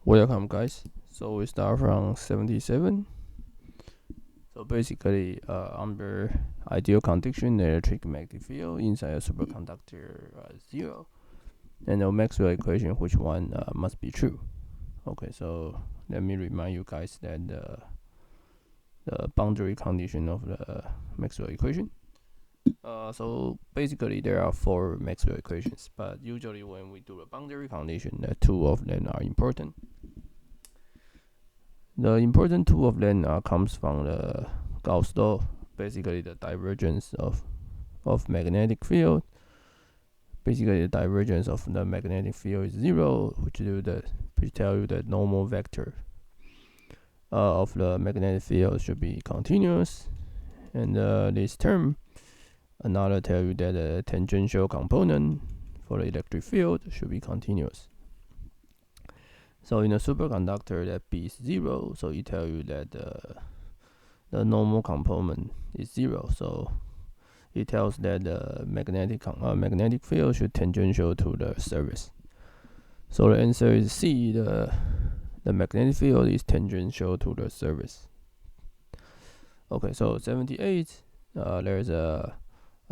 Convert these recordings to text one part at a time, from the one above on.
Welcome, guys. So we start from 77. So basically, under ideal condition, the electromagnetic field inside a superconductor zero, and the Maxwell equation, which one must be true. Okay, so let me remind you guys that the boundary condition of the Maxwell equation. So basically, there are 4 Maxwell equations, but usually when we do a boundary condition, 2 of them are important. The important 2 of them comes from the Gauss law, basically the divergence of magnetic field. Basically, the divergence of the magnetic field is 0, which tell you that normal vector of the magnetic field should be continuous. And this term, another tell you that the tangential component for the electric field should be continuous. So in a superconductor, that B is 0, so it tells you that the normal component is 0. So it tells that the magnetic field should tangential to the surface. So the answer is C. The magnetic field is tangential to the surface. Okay, so 78. There's a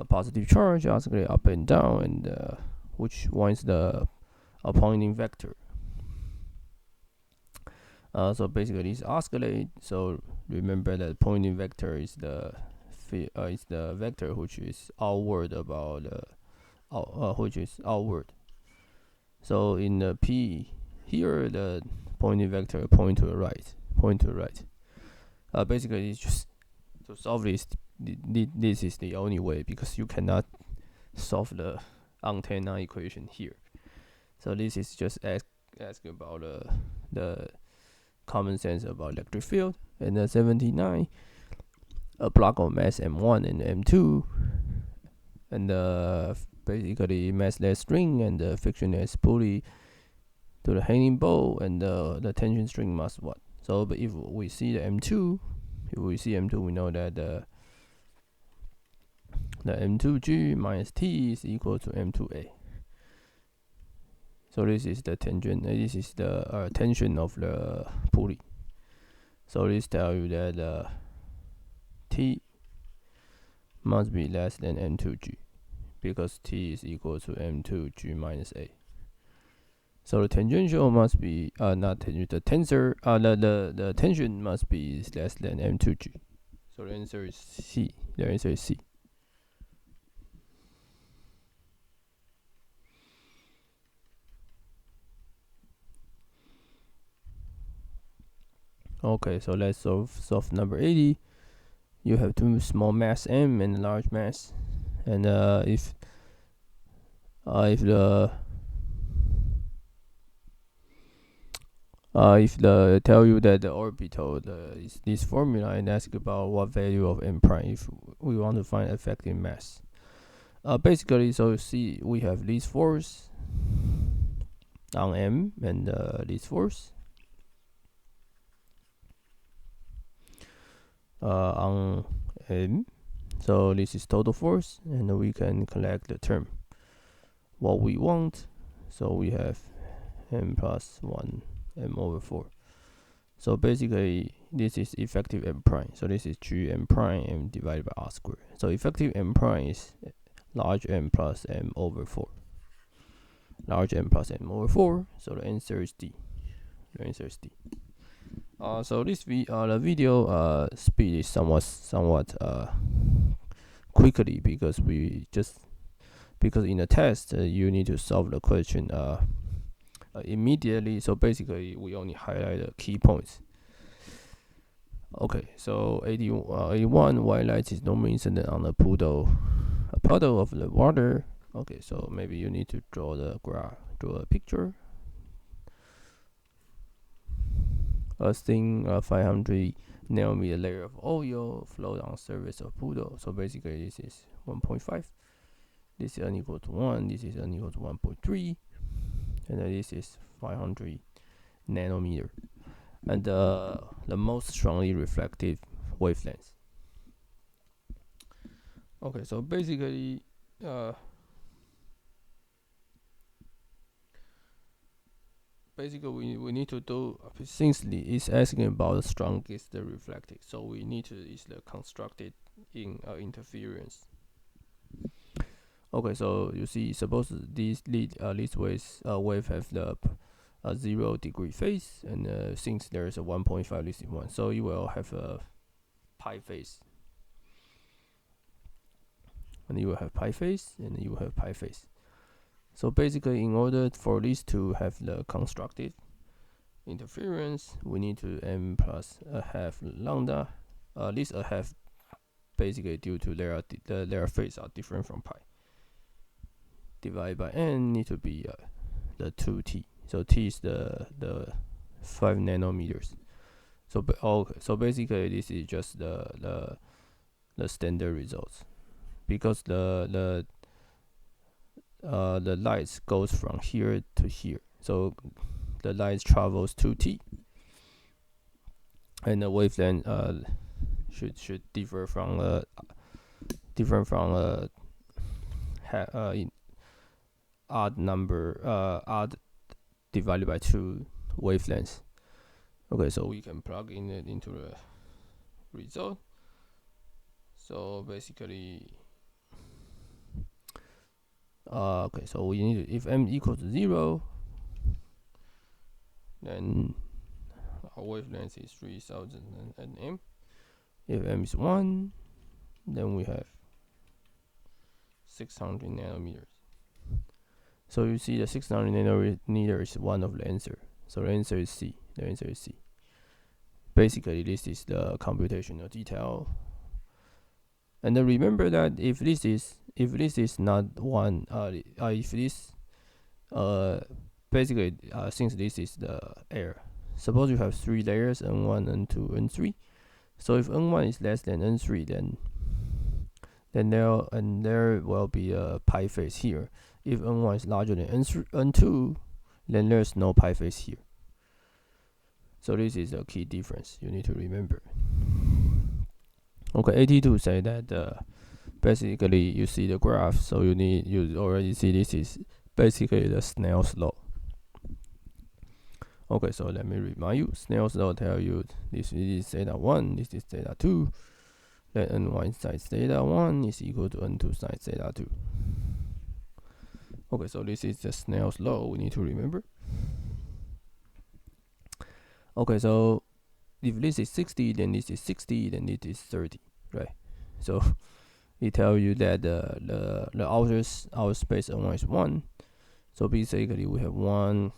positive charge oscillating up and down, and which one is the pointing vector? So basically, it's oscillate. So remember that pointing vector is the vector which is outward about which is outward. So in the P here, the pointing vector point to the right. Basically, it's just to solve this. This is the only way, because you cannot solve the antenna equation here. So this is just asking about the common sense about electric field. And 79, a block of mass M1 and M2, and basically massless string and the frictionless pulley to the hanging bolt, and the tension string must what? So but if we see M2, we know that the M2G minus T is equal to M2A. So this is the tangent. This is the tension of the pulley. So this tells you that T must be less than M2G, because T is equal to M2G minus A. So the tangential must be not tangent. The tensor the tension must be less than M2G. So the answer is C. The answer is C. Okay, so let's solve number 80. You have 2 small mass M and a large mass, and if the tell you that the orbital is this formula, and ask about what value of M prime if we want to find effective mass. Basically, so you see we have this force on M, and this force on M. So this is total force, and we can collect the term what we want. So we have M plus 1 M over 4. So basically, this is effective M prime. So this is G M prime M divided by R squared. So effective M prime is large M plus M over 4. Large M plus M over 4. So the answer is D. So this the video speed is somewhat quickly, because in the test you need to solve the question immediately. So basically, we only highlight the key points. Okay, so 81, white light is normally incident on a puddle of the water. Okay, so maybe you need to draw a picture. A thin 500 nanometer layer of oil float on surface of puddle. So basically, this is 1.5. This is unequal to 1. This is unequal to 1.3. And this is 500 nanometer. And the most strongly reflective wavelength. Okay, so basically, basically we need to do, since it's asking about the strongest reflected, so we need to is the constructed in interference. Okay, so you see, suppose this wave have the 0 degree phase, and since there is a 1.5 least in 1, so you will have a pi phase, and you will have pi phase, and you will have pi phase. So basically, in order for this to have the constructed interference, we need to m plus a half lambda, at least a half, basically due to their phase are different from pi. Divided by n need to be the 2t. So t is the 5 nanometers. So so basically this is just the standard results, because the light goes from here to here. So the light travels 2t, and the wavelength should differ from odd number odd divided by 2 wavelengths. Okay, so we can plug in it into the result. So basically, okay, so we need to, if m equals to 0, then our wavelength is 3000 nm. If m is 1, then we have 600 nanometers. So you see the 600 nanometer is one of the answer. So the answer is C. The answer is C. Basically, this is the computational detail. And then remember that if this is not one, if this basically since this is the air, suppose you have 3 layers, N1, N2, N3. So if N1 is less than N3, then there will be a pi phase here. If N1 is larger than N2, then there's no pi phase here. So this is a key difference you need to remember. Okay, 82 say that basically you see the graph, so you already see this is basically the Snail's law. Okay, so let me remind you, Snail's law tell you this is theta 1, this is theta 2, then N1 sine theta 1 is equal to N2 sine theta 2. Okay, so this is the Snail's law we need to remember. Okay, so if this is 60, then this is 60, then it is 30, right? So it tells you that the outer space N1 is 1. So basically we have 1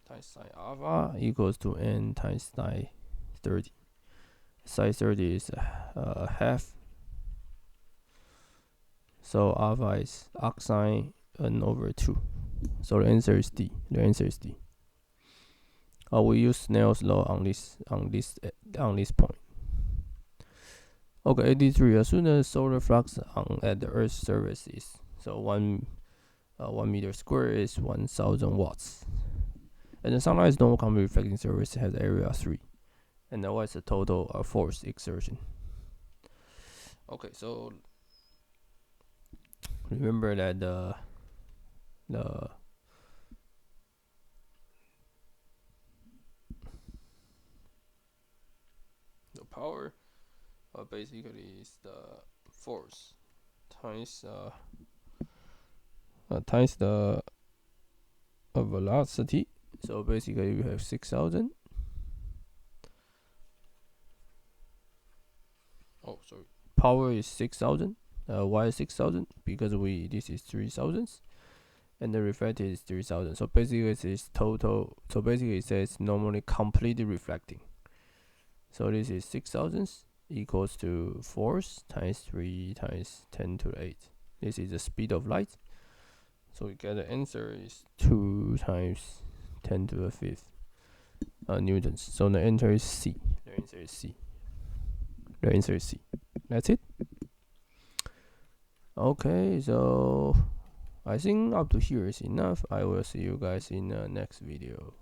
times sine alpha equals to n times sine 30. Sine 30 is half. So alpha is arcsine n over 2. So the answer is D. The answer is D. We use Snail's law on this point. Okay, 83. As soon as solar flux at the Earth's surface is 1 meter square is 1000 watts, and the sunlight's normal complete reflecting surface has area 3, and now what's the total force exertion? Okay, so remember that the power basically is the force times the velocity. So basically we have 6000. Oh, sorry. Power is 6000. Why is 6000? Because this is 3000, and the reflected is 3000. So basically it is total. So basically it says normally completely reflecting. So this is 6000 equals to force times 3 times 10 to the 8. This is the speed of light. So we get the answer is 2 times 10 to the 5th newtons. So the answer is C. The answer is C. The answer is C. That's it. Okay, so I think up to here is enough. I will see you guys in the next video.